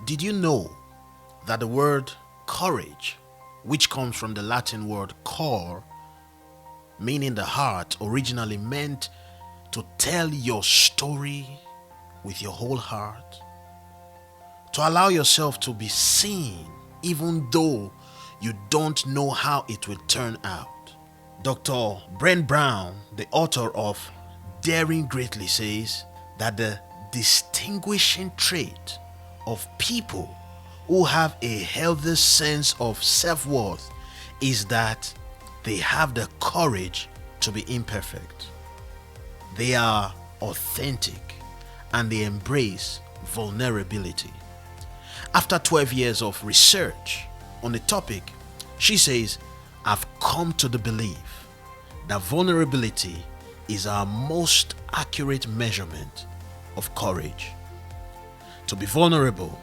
Did you know that the word courage, which comes from the Latin word cor, meaning the heart, originally meant to tell your story with your whole heart? To allow yourself to be seen even though you don't know how it will turn out. Dr. Brent Brown, the author of Daring Greatly, says that the distinguishing trait of people who have a healthy sense of self-worth is that they have the courage to be imperfect. They are authentic and they embrace vulnerability. After 12 years of research on the topic, she says, I've come to the belief that vulnerability is our most accurate measurement of courage. To be vulnerable,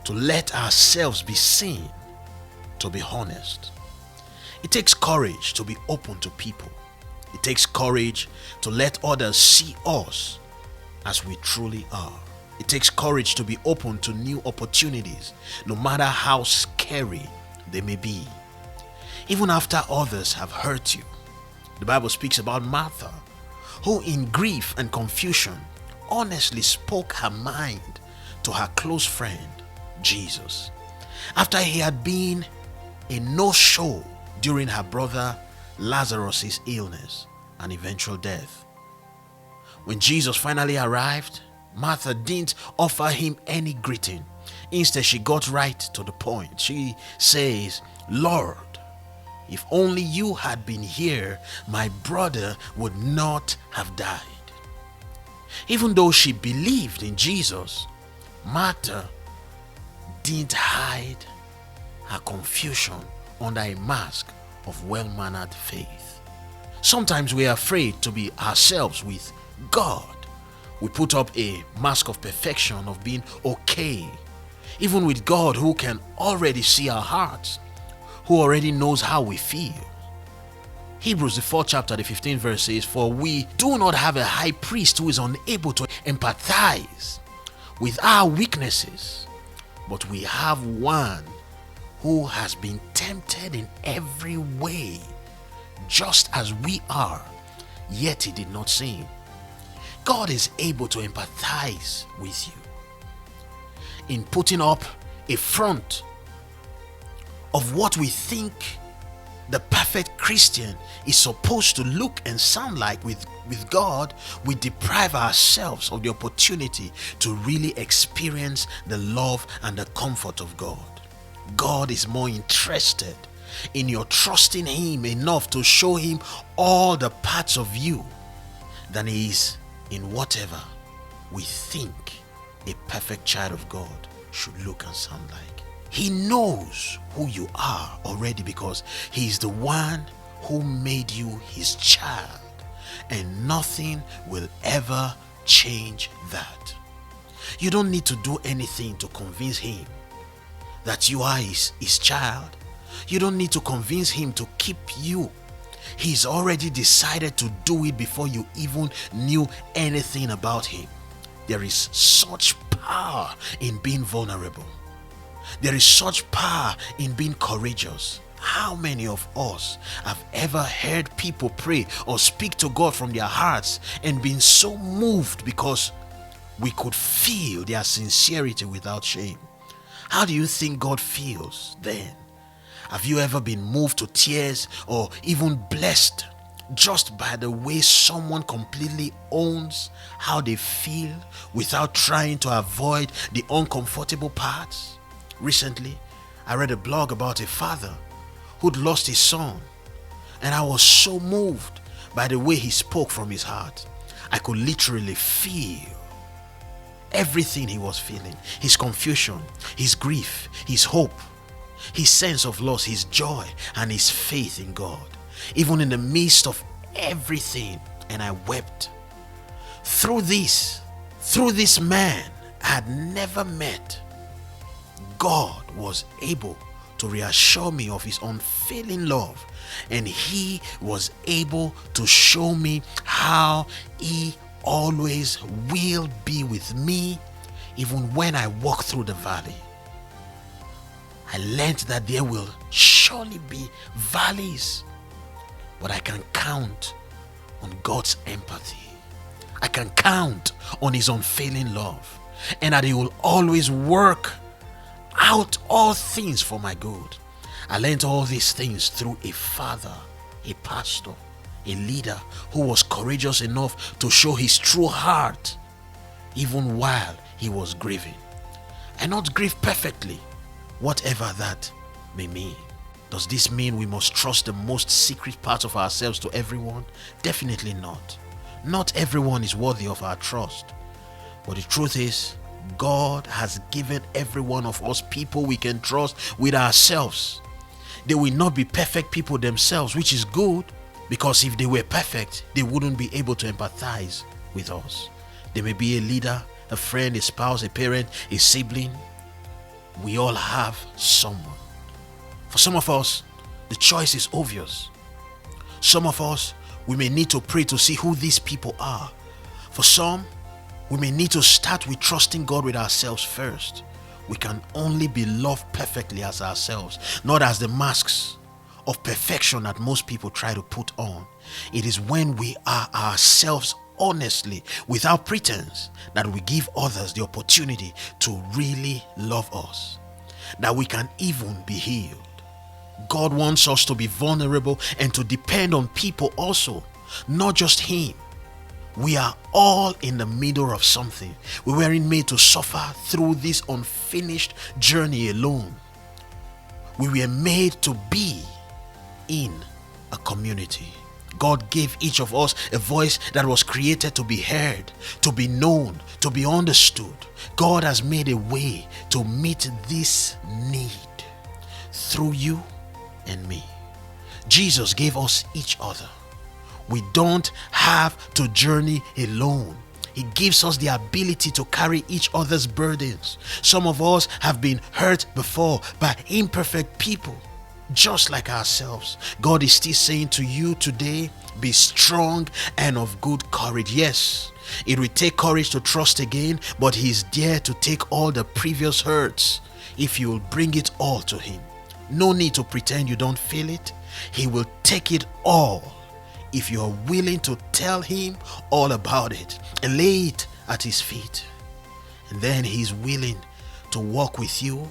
to let ourselves be seen, to be honest. It takes courage to be open to people. It takes courage to let others see us as we truly are. It takes courage to be open to new opportunities, no matter how scary they may be. Even after others have hurt you. The Bible speaks about Martha, who in grief and confusion honestly spoke her mind to her close friend, Jesus, after he had been a no-show during her brother Lazarus' illness and eventual death. When Jesus finally arrived, Martha didn't offer him any greeting. Instead, she got right to the point. She says, Lord, if only you had been here, my brother would not have died. Even though she believed in Jesus, Martha didn't hide her confusion under a mask of well-mannered faith. Sometimes we are afraid to be ourselves with God. We put up a mask of perfection, of being okay, even with God, who can already see our hearts, who already knows how we feel. Hebrews, the 4th chapter, the 15th verse says, For we do not have a high priest who is unable to empathize with our weaknesses, but we have one who has been tempted in every way, just as we are, yet he did not sin. God is able to empathize with you. In putting up a front of what we think the perfect Christian is supposed to look and sound like with God, we deprive ourselves of the opportunity to really experience the love and the comfort of God. God is more interested in your trusting him enough to show him all the parts of you than he is in whatever we think a perfect child of God should look and sound like. He knows who you are already because he is the one who made you his child, and nothing will ever change that. You don't need to do anything to convince him that you are his child. You don't need to convince him to keep you. He's already decided to do it before you even knew anything about him. There is such power in being vulnerable. There is such power in being courageous. How many of us have ever heard people pray or speak to God from their hearts and been so moved because we could feel their sincerity without shame? How do you think God feels then? Have you ever been moved to tears or even blessed just by the way someone completely owns how they feel without trying to avoid the uncomfortable parts? Recently, I read a blog about a father who'd lost his son, and I was so moved by the way he spoke from his heart. I could literally feel everything he was feeling: his confusion, his grief, his hope, his sense of loss, his joy, and his faith in God, even in the midst of everything. And I wept. Through this man I had never met, God was able to reassure me of his unfailing love, and he was able to show me how he always will be with me even when I walk through the valley. I learned that there will surely be valleys, but I can count on God's empathy. I can count on his unfailing love, and that he will always work out all things for my good. I learned all these things through a father, a pastor, a leader who was courageous enough to show his true heart even while he was grieving. And not grieve perfectly, whatever that may mean. Does this mean we must trust the most secret parts of ourselves to everyone? Definitely not. Not everyone is worthy of our trust. But the truth is, God has given every one of us people we can trust with ourselves. They will not be perfect people themselves, which is good, because if they were perfect, they wouldn't be able to empathize with us. They may be a leader, a friend, a spouse, a parent, a sibling. We all have someone. For some of us, the choice is obvious. Some of us, we may need to pray to see who these people are. For some, we may need to start with trusting God with ourselves first. We can only be loved perfectly as ourselves, not as the masks of perfection that most people try to put on. It is when we are ourselves honestly, without pretense, that we give others the opportunity to really love us, that we can even be healed. God wants us to be vulnerable and to depend on people also, not just him. We are all in the middle of something. We weren't made to suffer through this unfinished journey alone. We were made to be in a community. God gave each of us a voice that was created to be heard, to be known, to be understood. God has made a way to meet this need through you and me. Jesus gave us each other. We don't have to journey alone. He gives us the ability to carry each other's burdens. Some of us have been hurt before by imperfect people, just like ourselves. God is still saying to you today, be strong and of good courage. Yes, it will take courage to trust again, but He's there to take all the previous hurts if you will bring it all to Him. No need to pretend you don't feel it. He will take it all if you are willing to tell Him all about it and lay it at His feet. And then He's willing to walk with you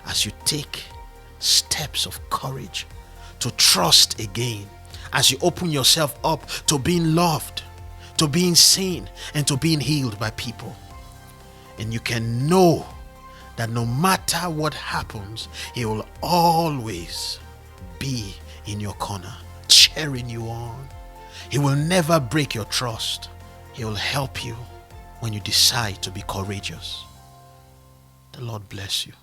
as you take steps of courage to trust again, as you open yourself up to being loved, to being seen, and to being healed by people. And you can know that no matter what happens, He will always be in your corner, cheering you on. He will never break your trust. He will help you when you decide to be courageous. The Lord bless you.